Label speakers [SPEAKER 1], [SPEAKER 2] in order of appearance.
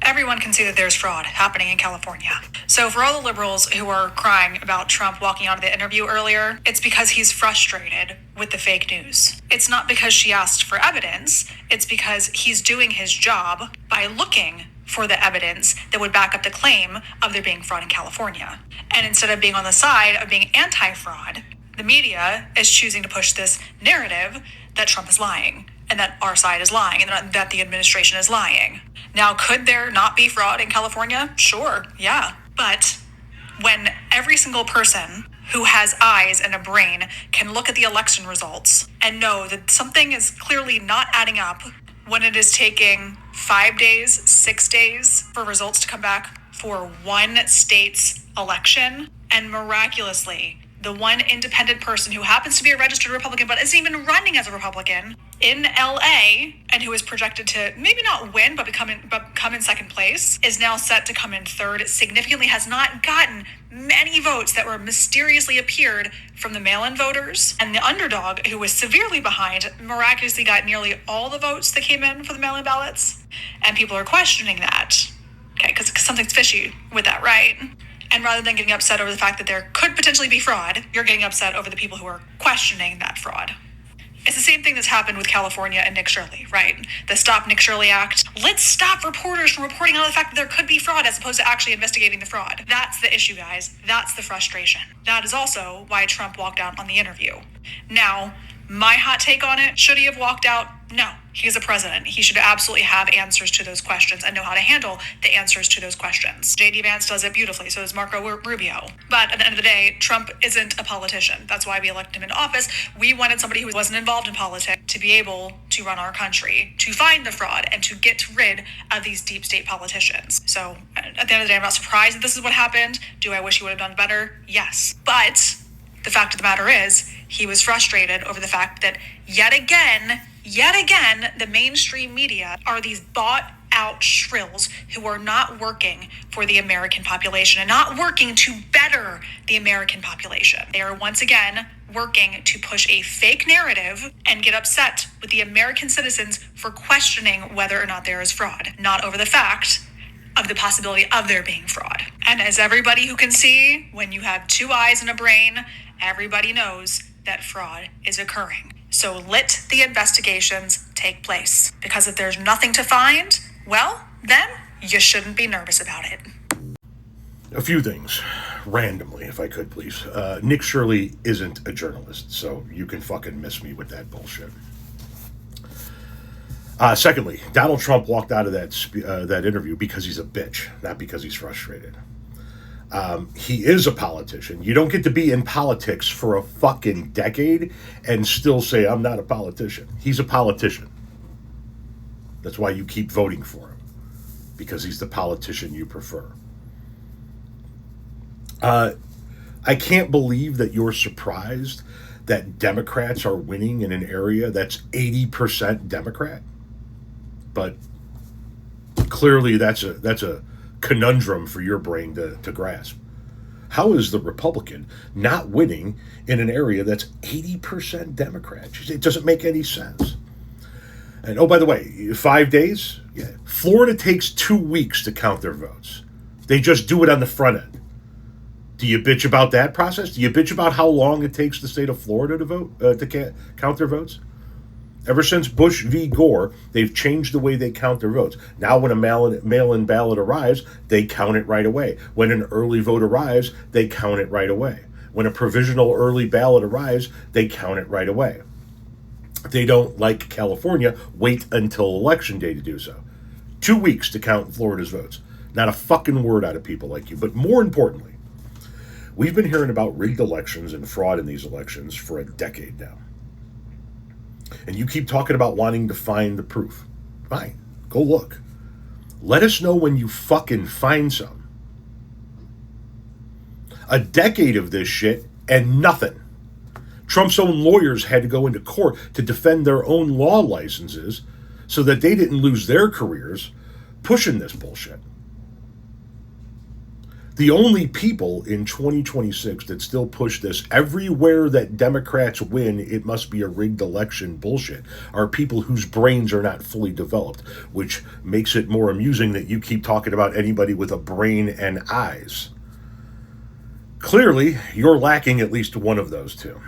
[SPEAKER 1] Everyone can see that there's fraud happening in California. So for all the liberals who are crying about Trump walking out of the interview earlier, it's because he's frustrated with the fake news. It's not because she asked for evidence. It's because he's doing his job by looking for the evidence that would back up the claim of there being fraud in California. And instead of being on the side of being anti-fraud, the media is choosing to push this narrative that Trump is lying and that our side is lying and that the administration is lying. Now, could there not be fraud in California? Sure, yeah. But when every single person who has eyes and a brain can look at the election results and know that something is clearly not adding up, when it is taking 5 days, 6 days for results to come back for one state's election, and miraculously, the one independent person who happens to be a registered Republican but isn't even running as a Republican in LA and who is projected to maybe not win but come in second place is now set to come in third, significantly has not gotten many votes that were mysteriously appeared from the mail-in voters, and the underdog who was severely behind miraculously got nearly all the votes that came in for the mail-in ballots. And people are questioning that, okay, because something's fishy with that, right? And rather than getting upset over the fact that there could potentially be fraud, you're getting upset over the people who are questioning that fraud. It's the same thing that's happened with California and Nick Shirley, right? The Stop Nick Shirley Act. Let's stop reporters from reporting on the fact that there could be fraud as opposed to actually investigating the fraud. That's the issue, guys. That's the frustration. That is also why Trump walked out on the interview. Now, my hot take on it, should he have walked out? No. He's a president. He should absolutely have answers to those questions and know how to handle the answers to those questions. J.D. Vance does it beautifully, so does Marco Rubio. But at the end of the day, Trump isn't a politician. That's why we elected him into office. We wanted somebody who wasn't involved in politics to be able to run our country, to find the fraud, and to get rid of these deep state politicians. So at the end of the day, I'm not surprised that this is what happened. Do I wish he would have done better? Yes. But the fact of the matter is, he was frustrated over the fact that yet again, the mainstream media are these bought out shrills who are not working for the American population and not working to better the American population. They are once again working to push a fake narrative and get upset with the American citizens for questioning whether or not there is fraud, not over the fact of the possibility of there being fraud. And as everybody who can see, when you have two eyes and a brain, everybody knows that fraud is occurring. So let the investigations take place. Because if there's nothing to find, well, then you shouldn't be nervous about it.
[SPEAKER 2] A few things, randomly, if I could, please. Nick Shirley isn't a journalist, so you can fucking miss me with that bullshit. Secondly, Donald Trump walked out of that interview because he's a bitch, not because he's frustrated. He is a politician. You don't get to be in politics for a fucking decade and still say, I'm not a politician. He's a politician. That's why you keep voting for him, because he's the politician you prefer. I can't believe that you're surprised that Democrats are winning in an area that's 80% Democrat. But clearly that's a conundrum for your brain to grasp. How is the Republican not winning in an area that's 80% Democrat? It doesn't make any sense. And oh, by the way, 5 days? Yeah. Florida takes 2 weeks to count their votes. They just do it on the front end. Do you bitch about that process? Do you bitch about how long it takes the state of Florida to vote, to count their votes? Ever since Bush v. Gore, they've changed the way they count their votes. Now when a mail-in ballot arrives, they count it right away. When an early vote arrives, they count it right away. When a provisional early ballot arrives, they count it right away. They don't, like California, wait until election day to do so. 2 weeks to count Florida's votes. Not a fucking word out of people like you. But more importantly, we've been hearing about rigged elections and fraud in these elections for a decade now. And you keep talking about wanting to find the proof. Fine, go look. Let us know when you fucking find some. A decade of this shit and nothing. Trump's own lawyers had to go into court to defend their own law licenses so that they didn't lose their careers pushing this bullshit. The only people in 2026 that still push this everywhere that Democrats win, it must be a rigged election bullshit, are people whose brains are not fully developed, which makes it more amusing that you keep talking about anybody with a brain and eyes. Clearly, you're lacking at least one of those two.